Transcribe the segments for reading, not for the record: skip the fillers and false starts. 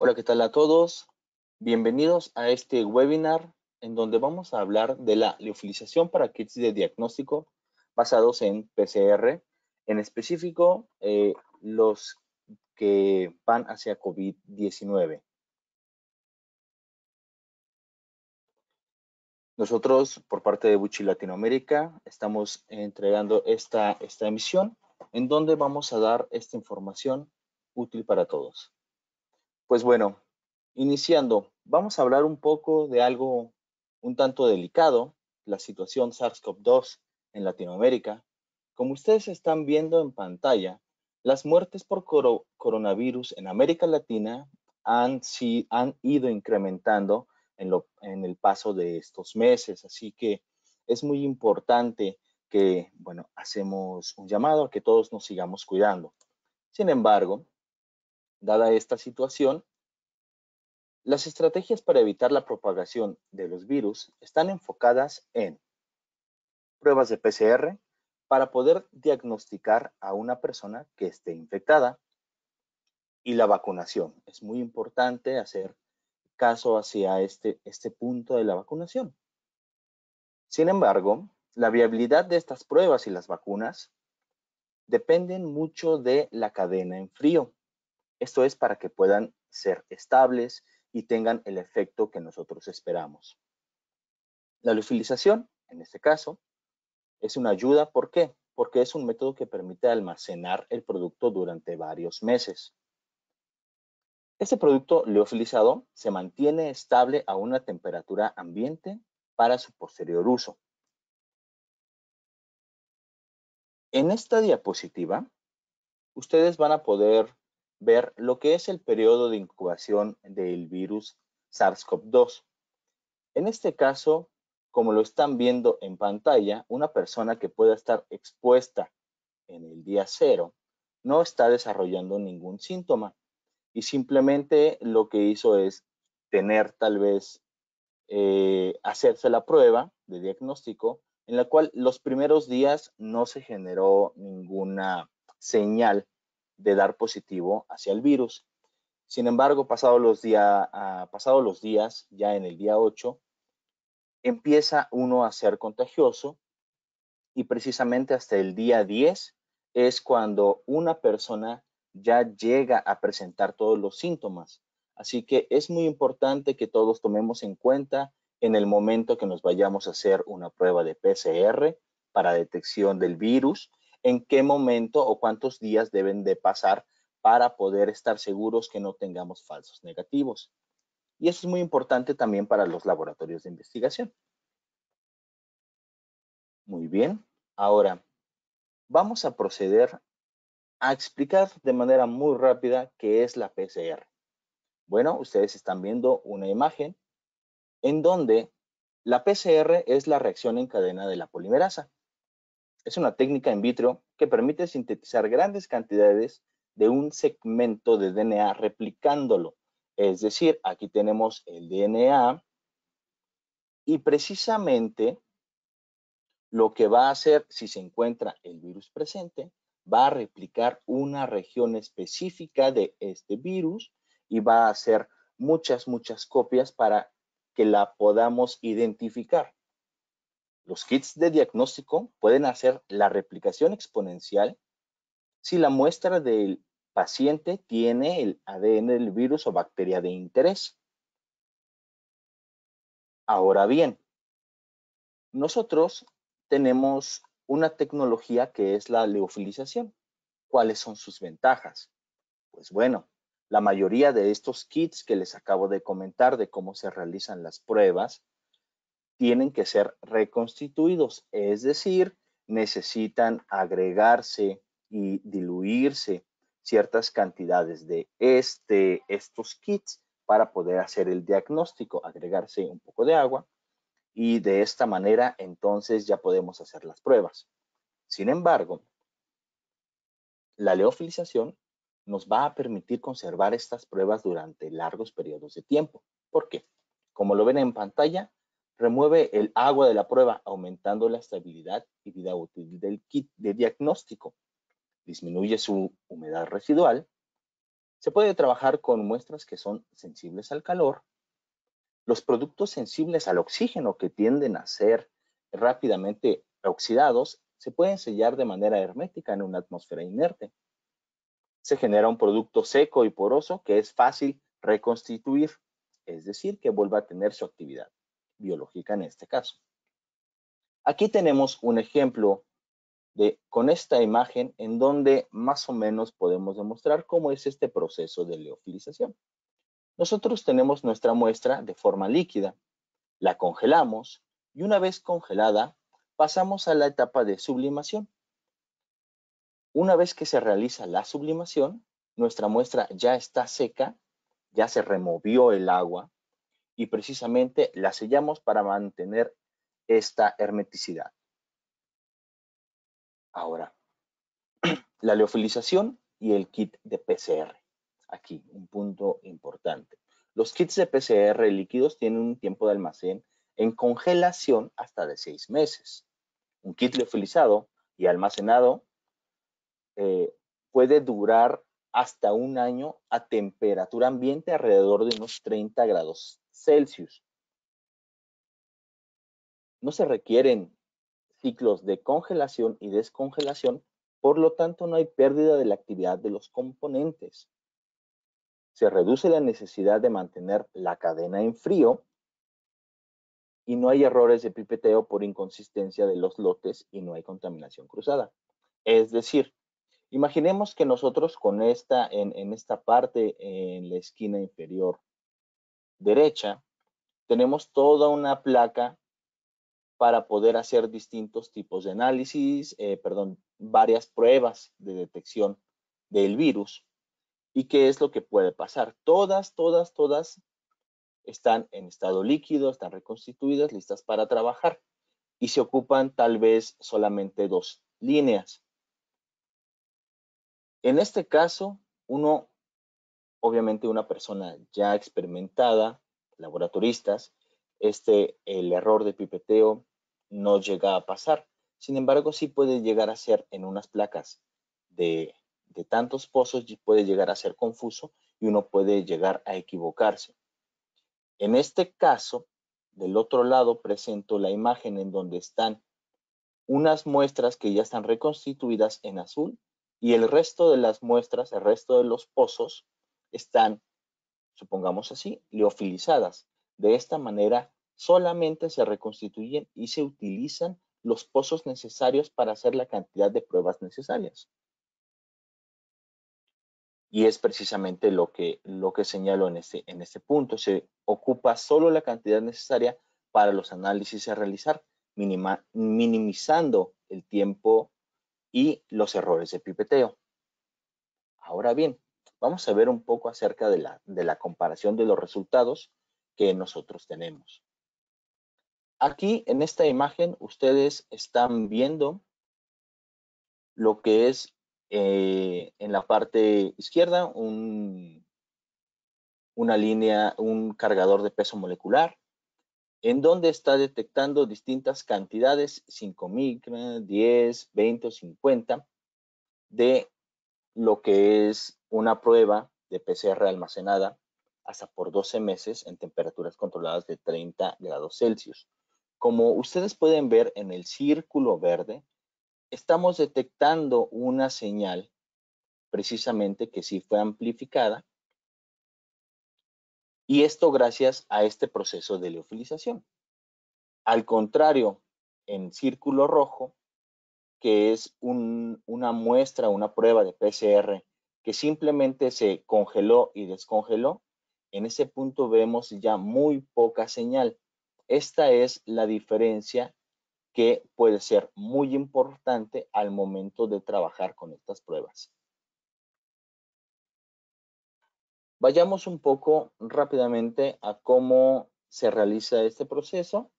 Hola, ¿qué tal a todos? Bienvenidos a este webinar en donde vamos a hablar de la liofilización para kits de diagnóstico basados en PCR, en específico los que van hacia COVID-19. Nosotros, por parte de Buchi Latinoamérica, estamos entregando esta emisión en donde vamos a dar esta información útil para todos. Pues bueno, iniciando, vamos a hablar un poco de algo un tanto delicado, la situación SARS-CoV-2 en Latinoamérica. Como ustedes están viendo en pantalla, las muertes por coronavirus en América Latina han ido incrementando en el paso de estos meses, así que es muy importante que, bueno, hacemos un llamado a que todos nos sigamos cuidando. Sin embargo, dada esta situación, las estrategias para evitar la propagación de los virus están enfocadas en pruebas de PCR para poder diagnosticar a una persona que esté infectada y la vacunación. Es muy importante hacer caso hacia este punto de la vacunación. Sin embargo, la viabilidad de estas pruebas y las vacunas dependen mucho de la cadena en frío. Esto es para que puedan ser estables y tengan el efecto que nosotros esperamos. La liofilización, en este caso, es una ayuda. ¿Por qué? Porque es un método que permite almacenar el producto durante varios meses. Este producto liofilizado se mantiene estable a una temperatura ambiente para su posterior uso. En esta diapositiva, ustedes van a poder ver lo que es el periodo de incubación del virus SARS-CoV-2. En este caso, como lo están viendo en pantalla, una persona que pueda estar expuesta en el día cero no está desarrollando ningún síntoma y simplemente lo que hizo es tener tal vez hacerse la prueba de diagnóstico en la cual los primeros días no se generó ninguna señal de dar positivo hacia el virus. Sin embargo, pasados los días, ya en el día 8, empieza uno a ser contagioso y precisamente hasta el día 10 es cuando una persona ya llega a presentar todos los síntomas. Así que es muy importante que todos tomemos en cuenta en el momento que nos vayamos a hacer una prueba de PCR para detección del virus, en qué momento o cuántos días deben de pasar para poder estar seguros que no tengamos falsos negativos. Y eso es muy importante también para los laboratorios de investigación. Muy bien. Ahora, vamos a proceder a explicar de manera muy rápida qué es la PCR. Bueno, ustedes están viendo una imagen en donde la PCR es la reacción en cadena de la polimerasa. Es una técnica in vitro que permite sintetizar grandes cantidades de un segmento de DNA replicándolo. Es decir, aquí tenemos el DNA y precisamente lo que va a hacer si se encuentra el virus presente, va a replicar una región específica de este virus y va a hacer muchas copias para que la podamos identificar. Los kits de diagnóstico pueden hacer la replicación exponencial si la muestra del paciente tiene el ADN del virus o bacteria de interés. Ahora bien, nosotros tenemos una tecnología que es la liofilización. ¿Cuáles son sus ventajas? Pues bueno, la mayoría de estos kits que les acabo de comentar de cómo se realizan las pruebas tienen que ser reconstituidos, es decir, necesitan agregarse y diluirse ciertas cantidades de estos kits para poder hacer el diagnóstico, agregarse un poco de agua y de esta manera entonces ya podemos hacer las pruebas. Sin embargo, la liofilización nos va a permitir conservar estas pruebas durante largos periodos de tiempo. ¿Por qué? Como lo ven en pantalla, remueve el agua de la prueba, aumentando la estabilidad y vida útil del kit de diagnóstico. Disminuye su humedad residual Se puede trabajar con muestras que son sensibles al calor. Los productos sensibles al oxígeno que tienden a ser rápidamente oxidados se pueden sellar de manera hermética en una atmósfera inerte. Se genera un producto seco y poroso que es fácil reconstituir, es decir, que vuelva a tener su actividad biológica en este caso. Aquí tenemos un ejemplo con esta imagen en donde más o menos podemos demostrar cómo es este proceso de liofilización. Nosotros tenemos nuestra muestra de forma líquida, la congelamos y una vez congelada pasamos a la etapa de sublimación. Una vez que se realiza la sublimación, nuestra muestra ya está seca, ya se removió el agua y precisamente la sellamos para mantener esta hermeticidad. Ahora, la liofilización y el kit de PCR. Aquí, un punto importante. Los kits de PCR líquidos tienen un tiempo de almacén en congelación hasta de 6 meses. Un kit liofilizado y almacenado puede durar hasta un año a temperatura ambiente alrededor de unos 30 grados Celsius. No se requieren ciclos de congelación y descongelación, por lo tanto no hay pérdida de la actividad de los componentes. Se reduce la necesidad de mantener la cadena en frío y no hay errores de pipeteo por inconsistencia de los lotes y no hay contaminación cruzada. Es decir, imaginemos que nosotros con en esta parte, en la esquina inferior derecha, tenemos toda una placa para poder hacer distintos tipos de análisis, varias pruebas de detección del virus. ¿Y qué es lo que puede pasar? Todas están en estado líquido, están reconstituidas, listas para trabajar y se ocupan tal vez solamente 2 líneas. En este caso, obviamente una persona ya experimentada, laboratoristas, el error de pipeteo no llega a pasar. Sin embargo, sí puede llegar a ser en unas placas de tantos pozos, puede llegar a ser confuso y uno puede llegar a equivocarse. En este caso, del otro lado presento la imagen en donde están unas muestras que ya están reconstituidas en azul y el resto de las muestras, el resto de los pozos están, supongamos así, liofilizadas. De esta manera, solamente se reconstituyen y se utilizan los pozos necesarios para hacer la cantidad de pruebas necesarias. Y es precisamente lo que señalo en este punto. Se ocupa solo la cantidad necesaria para los análisis a realizar, minimizando el tiempo y los errores de pipeteo. Ahora bien, vamos a ver un poco acerca de la comparación de los resultados que nosotros tenemos. Aquí en esta imagen ustedes están viendo lo que es en la parte izquierda una línea, un cargador de peso molecular, en donde está detectando distintas cantidades, 5 micras, 10, 20 o 50, de lo que es una prueba de PCR almacenada hasta por 12 meses en temperaturas controladas de 30 grados Celsius. Como ustedes pueden ver en el círculo verde, estamos detectando una señal precisamente que sí fue amplificada, y esto gracias a este proceso de liofilización. Al contrario, en círculo rojo, que es una muestra, una prueba de PCR que simplemente se congeló y descongeló, en ese punto vemos ya muy poca señal. Esta es la diferencia que puede ser muy importante al momento de trabajar con estas pruebas. Vayamos un poco rápidamente a cómo se realiza este proceso.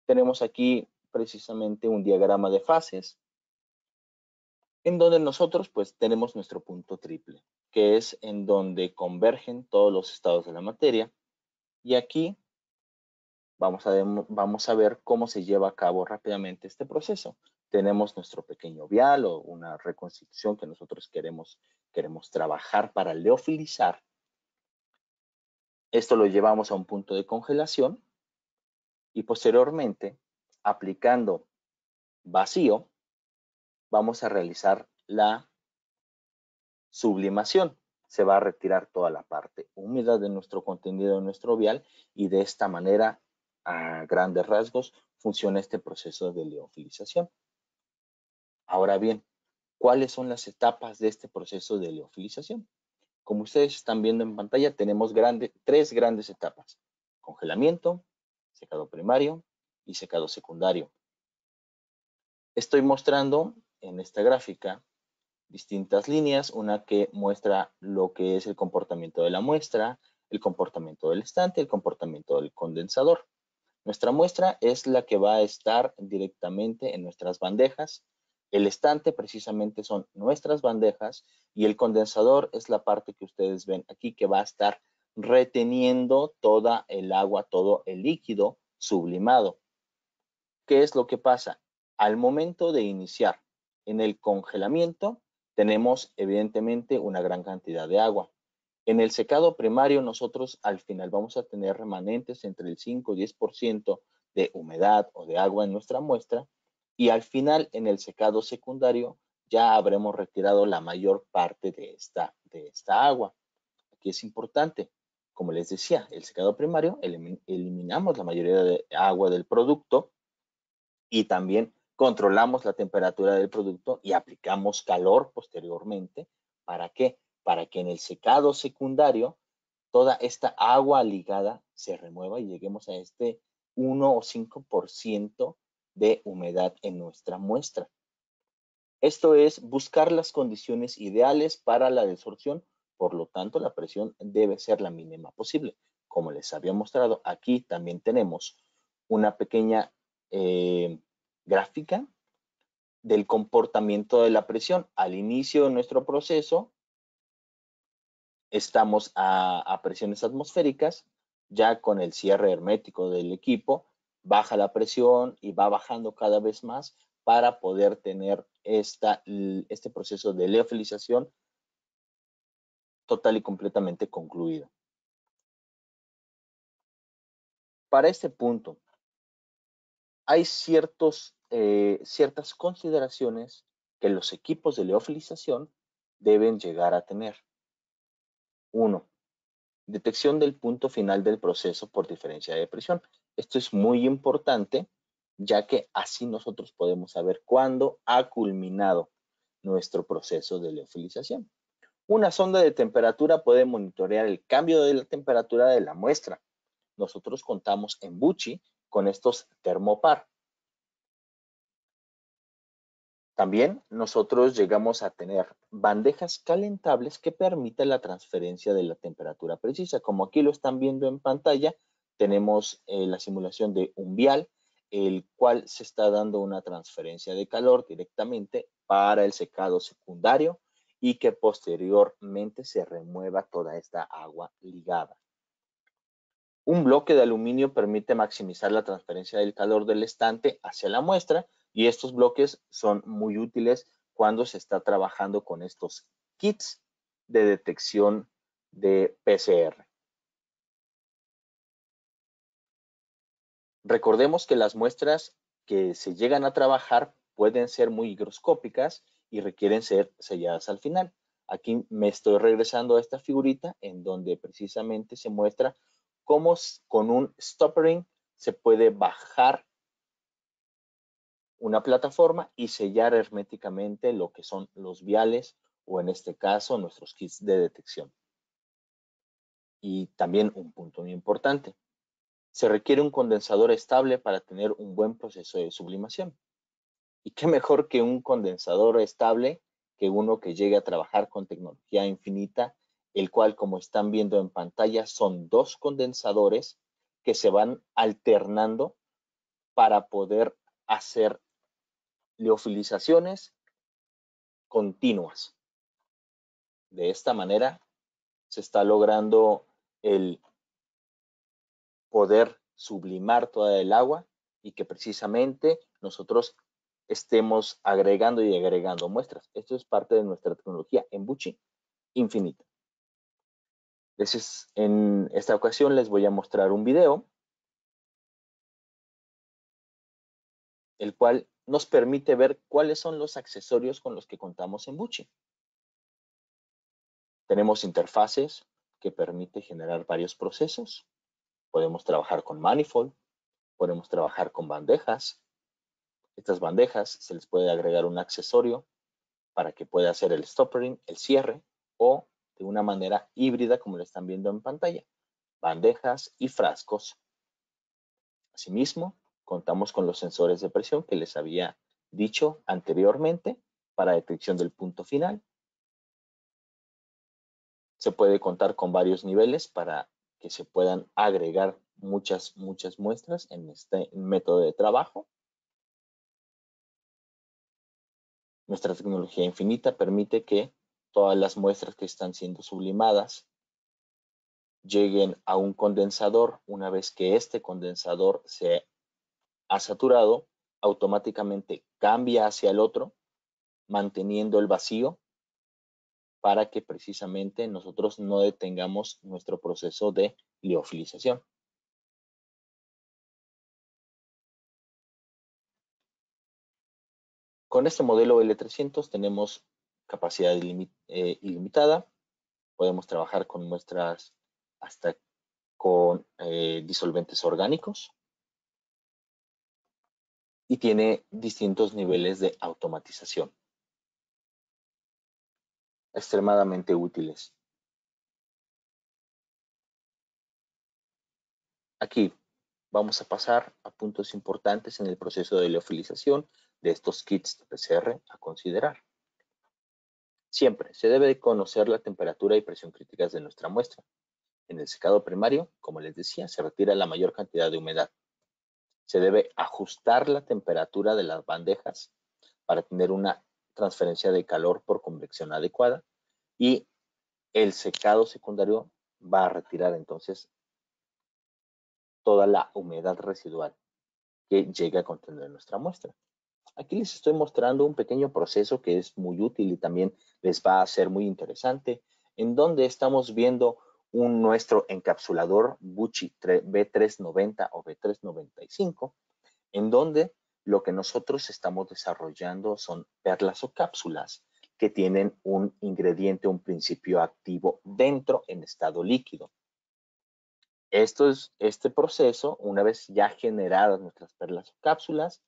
Tenemos aquí precisamente un diagrama de fases, en donde nosotros pues tenemos nuestro punto triple, que es en donde convergen todos los estados de la materia. Y aquí vamos a ver cómo se lleva a cabo rápidamente este proceso. tenemos nuestro pequeño vial o una reconstitución que nosotros queremos trabajar para leofilizar. Esto lo llevamos a un punto de congelación y posteriormente, aplicando vacío, vamos a realizar la sublimación. Se va a retirar toda la parte húmeda de nuestro contenido de nuestro vial y de esta manera, a grandes rasgos, funciona este proceso de leofilización. Ahora bien, ¿cuáles son las etapas de este proceso de leofilización? Como ustedes están viendo en pantalla, tenemos tres grandes etapas: congelamiento, secado primario y secado secundario. Estoy mostrando en esta gráfica distintas líneas, una que muestra lo que es el comportamiento de la muestra, el comportamiento del estante, el comportamiento del condensador. Nuestra muestra es la que va a estar directamente en nuestras bandejas. El estante precisamente son nuestras bandejas y el condensador es la parte que ustedes ven aquí que va a estar reteniendo toda el agua, todo el líquido sublimado. ¿Qué es lo que pasa? Al momento de iniciar en el congelamiento, tenemos evidentemente una gran cantidad de agua. En el secado primario, nosotros al final vamos a tener remanentes entre el 5 y 10% de humedad o de agua en nuestra muestra. Y al final, en el secado secundario, ya habremos retirado la mayor parte de esta agua. Aquí es importante, como les decía, el secado primario, eliminamos la mayoría de agua del producto y también controlamos la temperatura del producto y aplicamos calor posteriormente. ¿Para qué? Para que en el secado secundario toda esta agua ligada se remueva y lleguemos a este 1 o 5% de humedad en nuestra muestra. Esto es buscar las condiciones ideales para la desorción, por lo tanto la presión debe ser la mínima posible. Como les había mostrado, aquí también tenemos una pequeña gráfica del comportamiento de la presión. Al inicio de nuestro proceso estamos a presiones atmosféricas, ya con el cierre hermético del equipo, baja la presión y va bajando cada vez más para poder tener este proceso de leofilización total y completamente concluido. Para este punto, hay ciertas consideraciones que los equipos de leofilización deben llegar a tener. 1. Detección del punto final del proceso por diferencia de presión. Esto es muy importante, ya que así nosotros podemos saber cuándo ha culminado nuestro proceso de leofilización. Una sonda de temperatura puede monitorear el cambio de la temperatura de la muestra. Nosotros contamos en Bucci con estos Thermopar. También nosotros llegamos a tener bandejas calentables que permiten la transferencia de la temperatura precisa. Como aquí lo están viendo en pantalla, tenemos la simulación de un vial, el cual se está dando una transferencia de calor directamente para el secado secundario y que posteriormente se remueva toda esta agua ligada. Un bloque de aluminio permite maximizar la transferencia del calor del estante hacia la muestra y estos bloques son muy útiles cuando se está trabajando con estos kits de detección de PCR. Recordemos que las muestras que se llegan a trabajar pueden ser muy higroscópicas y requieren ser selladas al final. Aquí me estoy regresando a esta figurita en donde precisamente se muestra cómo con un stoppering se puede bajar una plataforma y sellar herméticamente lo que son los viales o en este caso nuestros kits de detección. Y también un punto muy importante, se requiere un condensador estable para tener un buen proceso de sublimación. Y qué mejor que un condensador estable que uno que llegue a trabajar con tecnología infinita, el cual, como están viendo en pantalla, son dos condensadores que se van alternando para poder hacer leofilizaciones continuas. De esta manera se está logrando el poder sublimar toda el agua y que precisamente nosotros estemos agregando y agregando muestras. Esto es parte de nuestra tecnología en Buchi Infinita. Entonces, en esta ocasión les voy a mostrar un video, el cual nos permite ver cuáles son los accesorios con los que contamos en Buchi. Tenemos interfaces que permite generar varios procesos. Podemos trabajar con manifold, podemos trabajar con bandejas. Estas bandejas se les puede agregar un accesorio para que pueda hacer el stoppering, el cierre, o de una manera híbrida como lo están viendo en pantalla, bandejas y frascos. Asimismo, contamos con los sensores de presión que les había dicho anteriormente para detección del punto final. Se puede contar con varios niveles para que se puedan agregar muchas muestras en este método de trabajo. Nuestra tecnología infinita permite que todas las muestras que están siendo sublimadas lleguen a un condensador. Una vez que este condensador se ha saturado, automáticamente cambia hacia el otro, manteniendo el vacío para que precisamente nosotros no detengamos nuestro proceso de liofilización. Con este modelo L300 tenemos capacidad ilimitada. Podemos trabajar con muestras hasta con disolventes orgánicos. Y tiene distintos niveles de automatización. Extremadamente útiles. Aquí vamos a pasar a puntos importantes en el proceso de liofilización de estos kits de PCR a considerar. Siempre se debe conocer la temperatura y presión críticas de nuestra muestra. En el secado primario, como les decía, se retira la mayor cantidad de humedad. Se debe ajustar la temperatura de las bandejas para tener una transferencia de calor por convección adecuada, y el secado secundario va a retirar entonces toda la humedad residual que llega a contener nuestra muestra. Aquí les estoy mostrando un pequeño proceso que es muy útil y también les va a ser muy interesante, en donde estamos viendo nuestro encapsulador Buchi B390 o B395, en donde lo que nosotros estamos desarrollando son perlas o cápsulas que tienen un ingrediente, un principio activo dentro en estado líquido. Este proceso, una vez ya generadas nuestras perlas o cápsulas,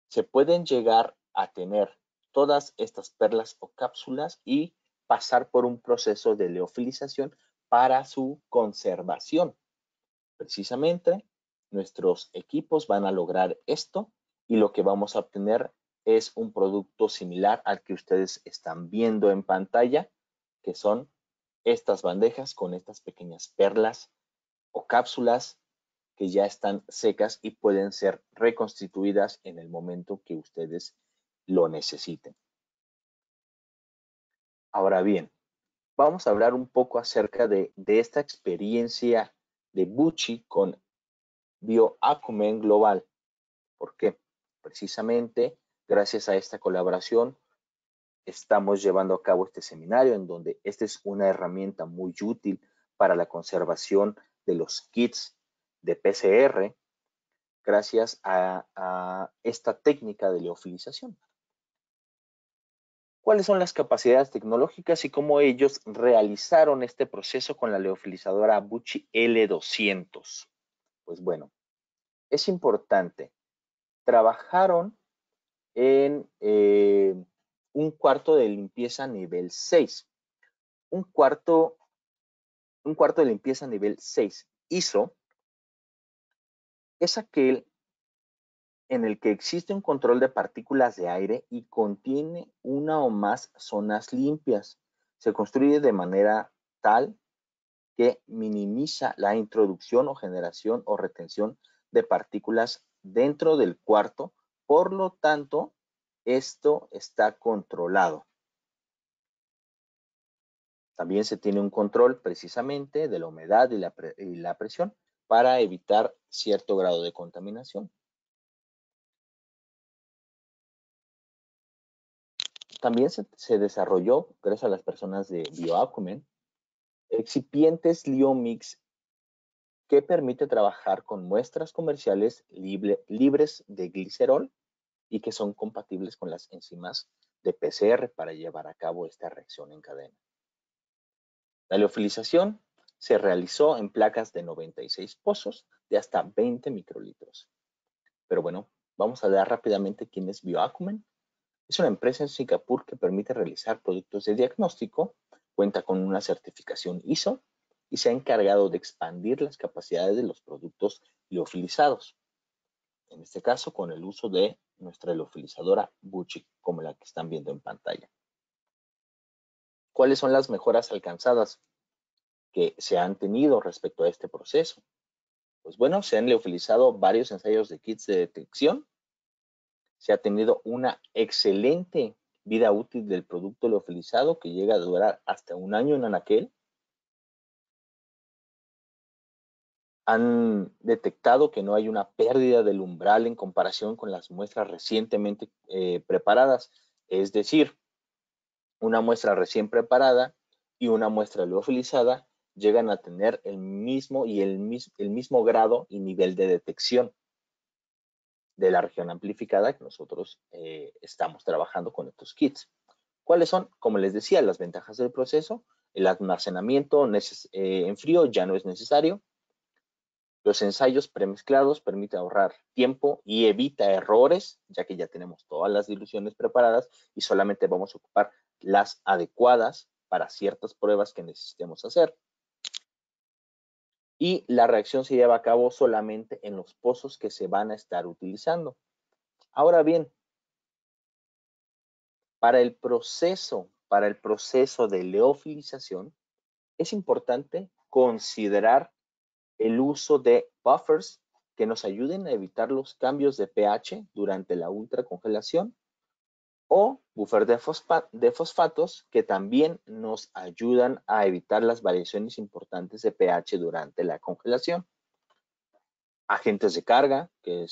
se pueden llegar a tener todas estas perlas o cápsulas y pasar por un proceso de liofilización para su conservación. Precisamente, nuestros equipos van a lograr esto y lo que vamos a obtener es un producto similar al que ustedes están viendo en pantalla, que son estas bandejas con estas pequeñas perlas o cápsulas que ya están secas y pueden ser reconstituidas en el momento que ustedes lo necesiten. Ahora bien, vamos a hablar un poco acerca de esta experiencia de Buchi con Bioacumen Global. ¿Por qué? Precisamente gracias a esta colaboración estamos llevando a cabo este seminario, en donde esta es una herramienta muy útil para la conservación de los kits de PCR gracias a esta técnica de liofilización. ¿Cuáles son las capacidades tecnológicas y cómo ellos realizaron este proceso con la liofilizadora Buchi L200? Pues bueno, es importante. Trabajaron en un cuarto de limpieza nivel 6. Un cuarto de limpieza nivel 6 ISO es aquel en el que existe un control de partículas de aire y contiene una o más zonas limpias. Se construye de manera tal que minimiza la introducción o generación o retención de partículas dentro del cuarto. Por lo tanto, esto está controlado. También se tiene un control precisamente de la humedad y la presión para evitar cierto grado de contaminación. también se desarrolló, gracias a las personas de Bioacumen, excipientes Liomix que permite trabajar con muestras comerciales libres de glicerol y que son compatibles con las enzimas de PCR para llevar a cabo esta reacción en cadena. La liofilización se realizó en placas de 96 pozos de hasta 20 microlitros. Pero bueno, vamos a ver rápidamente quién es Bioacumen. Es una empresa en Singapur que permite realizar productos de diagnóstico, cuenta con una certificación ISO y se ha encargado de expandir las capacidades de los productos liofilizados. En este caso, con el uso de nuestra liofilizadora Buchi, como la que están viendo en pantalla. ¿Cuáles son las mejoras alcanzadas que se han tenido respecto a este proceso? Pues bueno, se han liofilizado varios ensayos de kits de detección. Se ha tenido una excelente vida útil del producto liofilizado que llega a durar hasta 1 año en anaquel. Han detectado que no hay una pérdida del umbral en comparación con las muestras recientemente preparadas. Es decir, una muestra recién preparada y una muestra liofilizada llegan a tener el mismo grado y nivel de detección de la región amplificada que nosotros estamos trabajando con estos kits. ¿Cuáles son? Como les decía, las ventajas del proceso. El almacenamiento en frío ya no es necesario. Los ensayos premezclados permiten ahorrar tiempo y evita errores, ya que ya tenemos todas las diluciones preparadas y solamente vamos a ocupar las adecuadas para ciertas pruebas que necesitemos hacer. Y la reacción se lleva a cabo solamente en los pozos que se van a estar utilizando. Ahora bien, para el proceso de liofilización, es importante considerar el uso de buffers que nos ayuden a evitar los cambios de pH durante la ultracongelación o buffer de fosfatos que también nos ayudan a evitar las variaciones importantes de pH durante la congelación. Agentes de carga que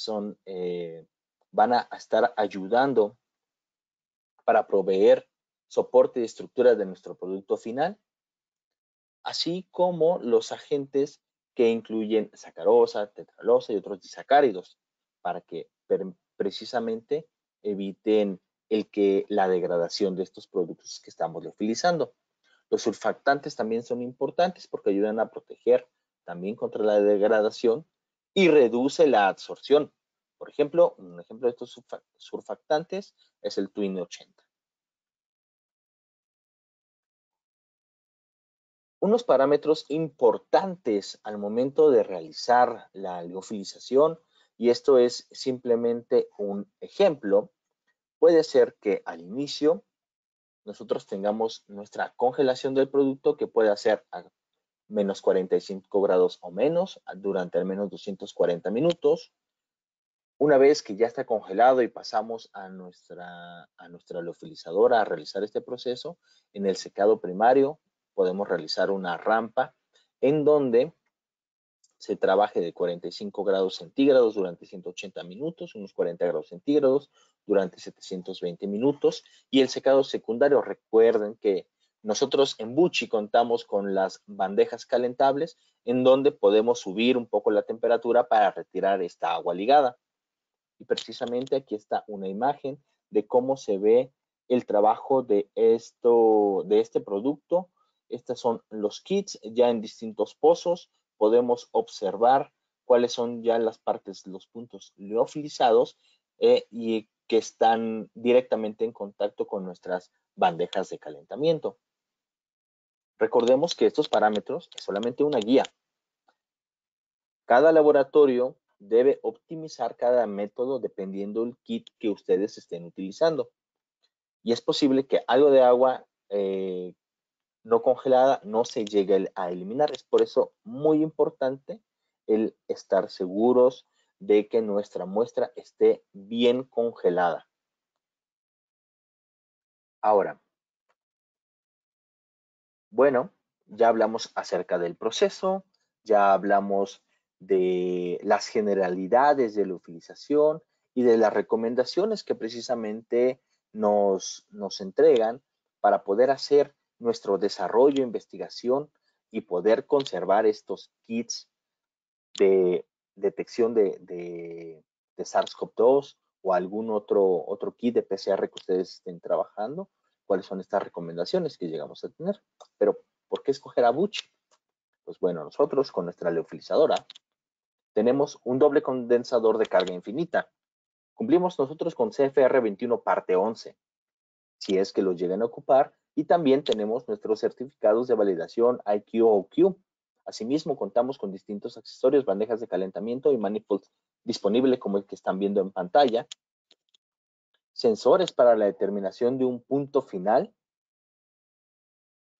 van a estar ayudando para proveer soporte y estructura de nuestro producto final, así como los agentes que incluyen sacarosa, tetralosa y otros disacáridos, para que precisamente eviten la degradación de estos productos que estamos liofilizando. Los surfactantes también son importantes porque ayudan a proteger también contra la degradación y reduce la absorción. Por ejemplo, un ejemplo de estos surfactantes es el Twin 80. Unos parámetros importantes al momento de realizar la liofilización, y esto es simplemente un ejemplo, puede ser que al inicio nosotros tengamos nuestra congelación del producto que puede ser a menos 45 grados o menos durante al menos 240 minutos. Una vez que ya está congelado y pasamos a nuestra liofilizadora a realizar este proceso, en el secado primario podemos realizar una rampa en donde se trabaje de 45 grados centígrados durante 180 minutos, unos 40 grados centígrados durante 720 minutos. Y el secado secundario, recuerden que nosotros en Buchi contamos con las bandejas calentables en donde podemos subir un poco la temperatura para retirar esta agua ligada. Y precisamente aquí está una imagen de cómo se ve el trabajo de este producto. Estos son los kits ya en distintos pozos. Podemos observar cuáles son ya las partes, los puntos liofilizados y que están directamente en contacto con nuestras bandejas de calentamiento. Recordemos que estos parámetros es solamente una guía. Cada laboratorio debe optimizar cada método dependiendo del kit que ustedes estén utilizando. Y es posible que algo de agua no congelada no se llegue a eliminar. Es por eso muy importante el estar seguros de que nuestra muestra esté bien congelada. Ahora, bueno, ya hablamos acerca del proceso, ya hablamos de las generalidades de la utilización y de las recomendaciones que precisamente nos entregan para poder hacer nuestro desarrollo, investigación y poder conservar estos kits de detección de SARS-CoV-2 o algún otro kit de PCR que ustedes estén trabajando, cuáles son estas recomendaciones que llegamos a tener. Pero, ¿por qué escoger a Buchi? Pues bueno, nosotros con nuestra leofilizadora tenemos un doble condensador de carga infinita. Cumplimos nosotros con CFR 21 parte 11, si es que lo llegan a ocupar, y también tenemos nuestros certificados de validación IQ-OQ. Asimismo, contamos con distintos accesorios, bandejas de calentamiento y manifolds disponibles como el que están viendo en pantalla, sensores para la determinación de un punto final,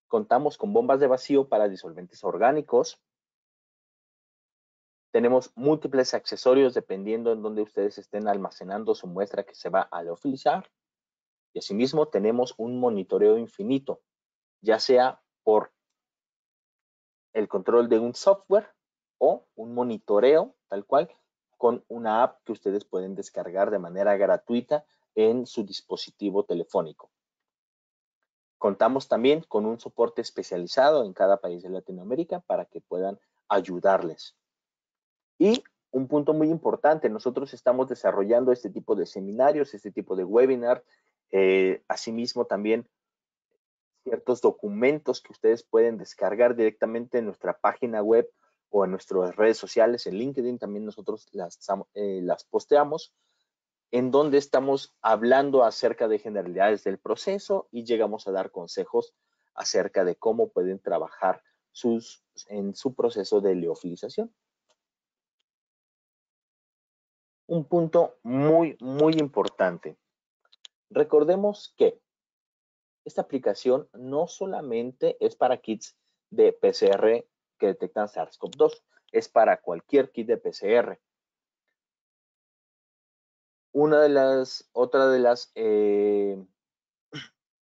contamos con bombas de vacío para disolventes orgánicos, tenemos múltiples accesorios dependiendo en donde ustedes estén almacenando su muestra que se va a leofilizar, y asimismo tenemos un monitoreo infinito, ya sea por el control de un software o un monitoreo tal cual con una app que ustedes pueden descargar de manera gratuita en su dispositivo telefónico. Contamos también con un soporte especializado en cada país de Latinoamérica para que puedan ayudarles. Y un punto muy importante, nosotros estamos desarrollando este tipo de seminarios, este tipo de webinar, asimismo también ciertos documentos que ustedes pueden descargar directamente en nuestra página web o en nuestras redes sociales, en LinkedIn también nosotros las posteamos, en donde estamos hablando acerca de generalidades del proceso y llegamos a dar consejos acerca de cómo pueden trabajar en su proceso de liofilización. Un punto muy, muy importante. Recordemos que esta aplicación no solamente es para kits de PCR que detectan SARS-CoV-2, es para cualquier kit de PCR. Otra de las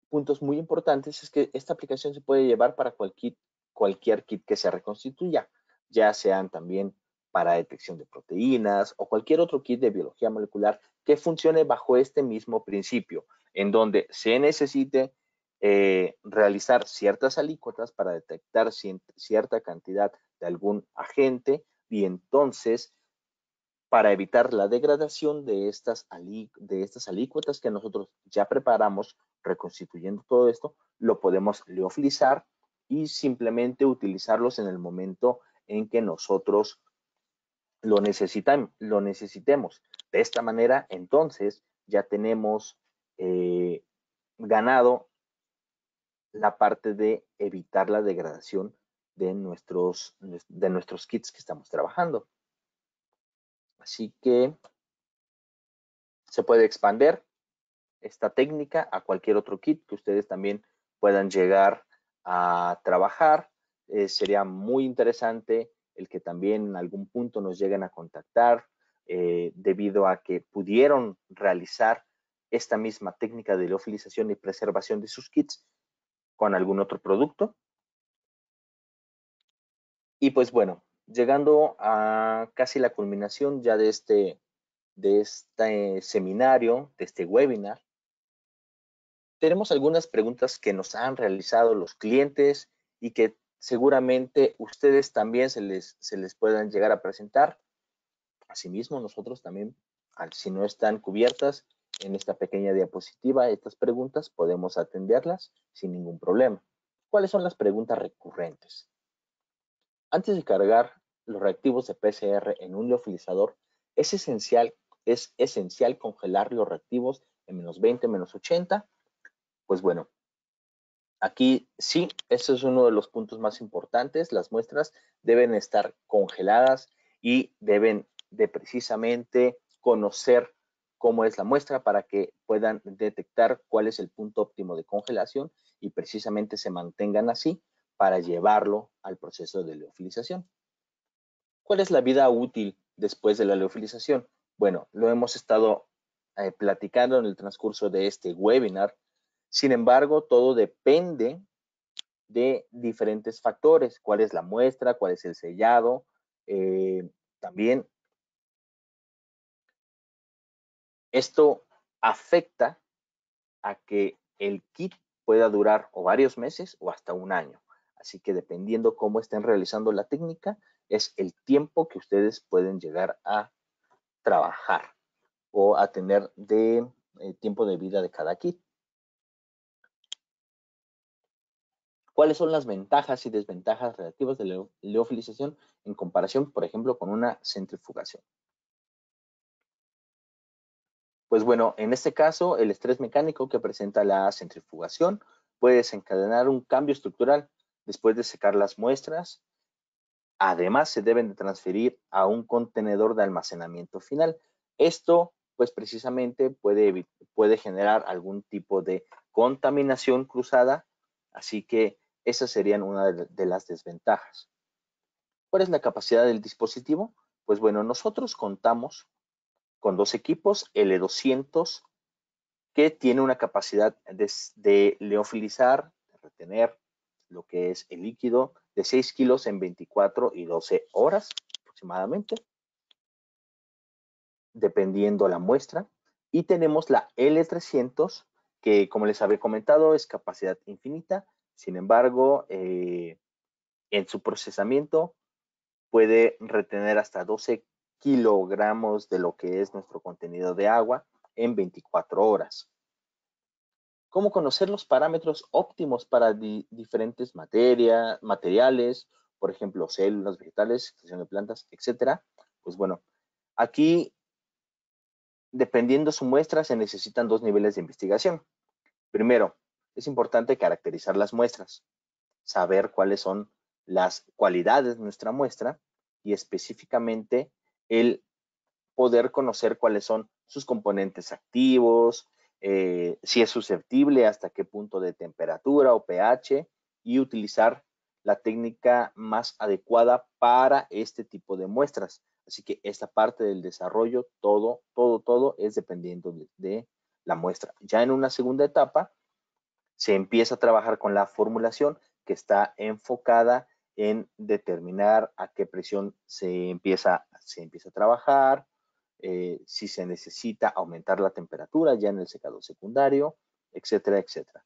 puntos muy importantes es que esta aplicación se puede llevar para cualquier kit que se reconstituya, ya sean también para detección de proteínas o cualquier otro kit de biología molecular que funcione bajo este mismo principio, en donde se necesite realizar ciertas alícuotas para detectar cierta cantidad de algún agente y entonces para evitar la degradación de estas alícuotas que nosotros ya preparamos, reconstituyendo todo esto, lo podemos liofilizar y simplemente utilizarlos en el momento en que nosotros lo necesitemos. De esta manera, entonces, ya tenemos ganado la parte de evitar la degradación de nuestros kits que estamos trabajando. Así que se puede expandir esta técnica a cualquier otro kit que ustedes también puedan llegar a trabajar. Sería muy interesante el que también en algún punto nos lleguen a contactar debido a que pudieron realizar esta misma técnica de liofilización y preservación de sus kits con algún otro producto. Y pues bueno, llegando a casi la culminación ya de este seminario, de este webinar, tenemos algunas preguntas que nos han realizado los clientes y que seguramente ustedes también se les puedan llegar a presentar. Asimismo, nosotros también, si no están cubiertas en esta pequeña diapositiva, estas preguntas podemos atenderlas sin ningún problema. ¿Cuáles son las preguntas recurrentes? Antes de cargar los reactivos de PCR en un liofilizador, es esencial congelar los reactivos en -20, -80. Pues bueno, aquí sí, ese es uno de los puntos más importantes. Las muestras deben estar congeladas y deben de precisamente conocer cómo es la muestra para que puedan detectar cuál es el punto óptimo de congelación y precisamente se mantengan así para llevarlo al proceso de liofilización. ¿Cuál es la vida útil después de la liofilización? Bueno, lo hemos estado platicando en el transcurso de este webinar. Sin embargo, todo depende de diferentes factores. ¿Cuál es la muestra? ¿Cuál es el sellado? También esto afecta a que el kit pueda durar o varios meses o hasta un año. Así que dependiendo cómo estén realizando la técnica, es el tiempo que ustedes pueden llegar a trabajar o a tener de tiempo de vida de cada kit. ¿Cuáles son las ventajas y desventajas relativas de la liofilización en comparación, por ejemplo, con una centrifugación? Pues bueno, en este caso, el estrés mecánico que presenta la centrifugación puede desencadenar un cambio estructural después de secar las muestras. Además, se deben de transferir a un contenedor de almacenamiento final. Esto, pues precisamente puede generar algún tipo de contaminación cruzada, así que esas serían una de las desventajas. ¿Cuál es la capacidad del dispositivo? Pues bueno, nosotros contamos con dos equipos L200 que tiene una capacidad de liofilizar, de retener lo que es el líquido de 6 kilos en 24 y 12 horas aproximadamente, dependiendo la muestra. Y tenemos la L300, que como les había comentado es capacidad infinita, sin embargo, en su procesamiento puede retener hasta 12 kilogramos de lo que es nuestro contenido de agua en 24 horas. ¿Cómo conocer los parámetros óptimos para diferentes materiales, por ejemplo, células, vegetales, extracción de plantas, etcétera? Pues bueno, aquí, dependiendo su muestra, se necesitan dos niveles de investigación. Primero, es importante caracterizar las muestras, saber cuáles son las cualidades de nuestra muestra y específicamente el poder conocer cuáles son sus componentes activos, si es susceptible, hasta qué punto de temperatura o pH, y utilizar la técnica más adecuada para este tipo de muestras. Así que esta parte del desarrollo, todo es dependiendo de la muestra. Ya en una segunda etapa, se empieza a trabajar con la formulación que está enfocada en determinar a qué presión se empieza a trabajar, si se necesita aumentar la temperatura ya en el secado secundario, etcétera, etcétera.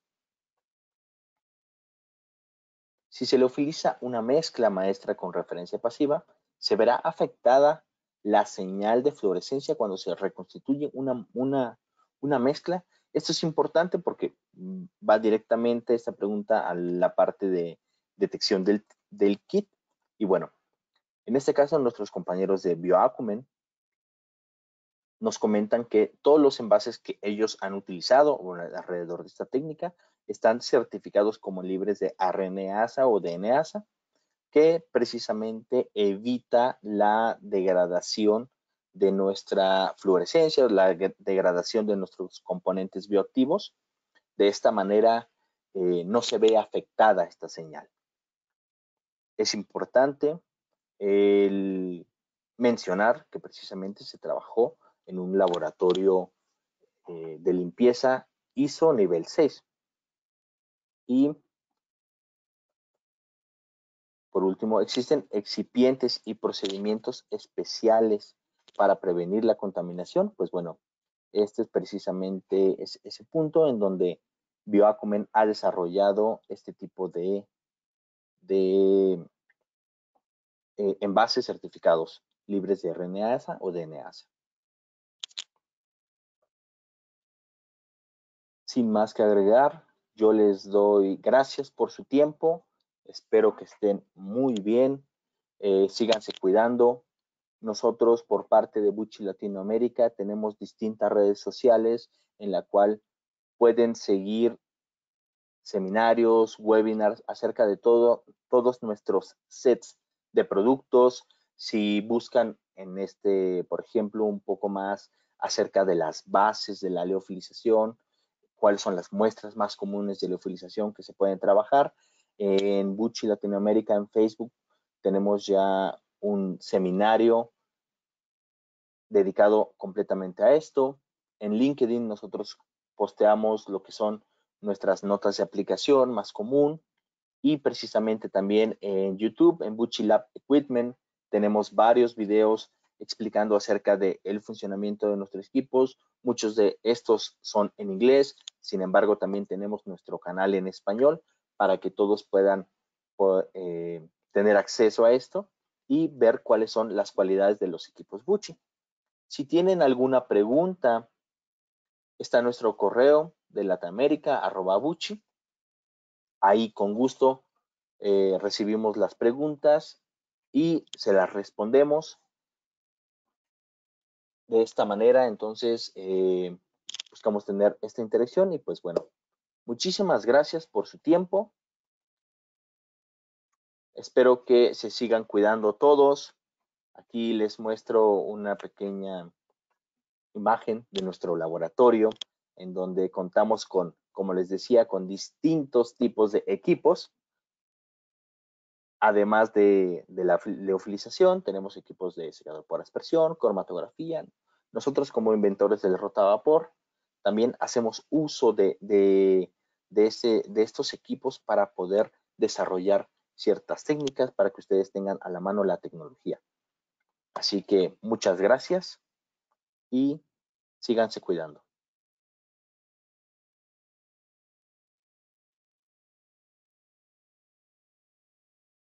Si se le utiliza una mezcla maestra con referencia pasiva, se verá afectada la señal de fluorescencia cuando se reconstituye una mezcla. Esto es importante porque va directamente esta pregunta a la parte de detección del kit. Y bueno, en este caso nuestros compañeros de Bioacumen nos comentan que todos los envases que ellos han utilizado alrededor de esta técnica están certificados como libres de RNasa o DNasa, que precisamente evita la degradación de nuestra fluorescencia, la degradación de nuestros componentes bioactivos. De esta manera no se ve afectada esta señal. Es importante mencionar que precisamente se trabajó en un laboratorio de limpieza ISO nivel 6. Y por último, existen excipientes y procedimientos especiales para prevenir la contaminación. Pues bueno, este es precisamente ese punto en donde Bioacumen ha desarrollado este tipo de envases certificados libres de RNasa o DNasa. Sin más que agregar, yo les doy gracias por su tiempo. Espero que estén muy bien. Síganse cuidando. Nosotros, por parte de Buchi Latinoamérica, tenemos distintas redes sociales en la cual pueden seguir seminarios, webinars acerca de todos nuestros sets de productos. Si buscan en por ejemplo, un poco más acerca de las bases de la liofilización, cuáles son las muestras más comunes de liofilización que se pueden trabajar. En Buchi Latinoamérica, en Facebook, tenemos ya un seminario dedicado completamente a esto. En LinkedIn nosotros posteamos lo que son nuestras notas de aplicación más común, y precisamente también en YouTube, en Buchi Lab Equipment, tenemos varios videos explicando acerca del funcionamiento de nuestros equipos. Muchos de estos son en inglés, sin embargo también tenemos nuestro canal en español para que todos puedan tener acceso a esto y ver cuáles son las cualidades de los equipos Bucci. Si tienen alguna pregunta, está nuestro correo de latamerica@bucci. Ahí con gusto recibimos las preguntas y se las respondemos. De esta manera, entonces, buscamos tener esta interacción y pues bueno, muchísimas gracias por su tiempo. Espero que se sigan cuidando todos. Aquí les muestro una pequeña imagen de nuestro laboratorio en donde contamos con, como les decía, con distintos tipos de equipos. Además de la liofilización, tenemos equipos de secador por aspersión, cromatografía. Nosotros como inventores del rotavapor también hacemos uso de estos equipos para poder desarrollar ciertas técnicas para que ustedes tengan a la mano la tecnología. Así que muchas gracias y síganse cuidando.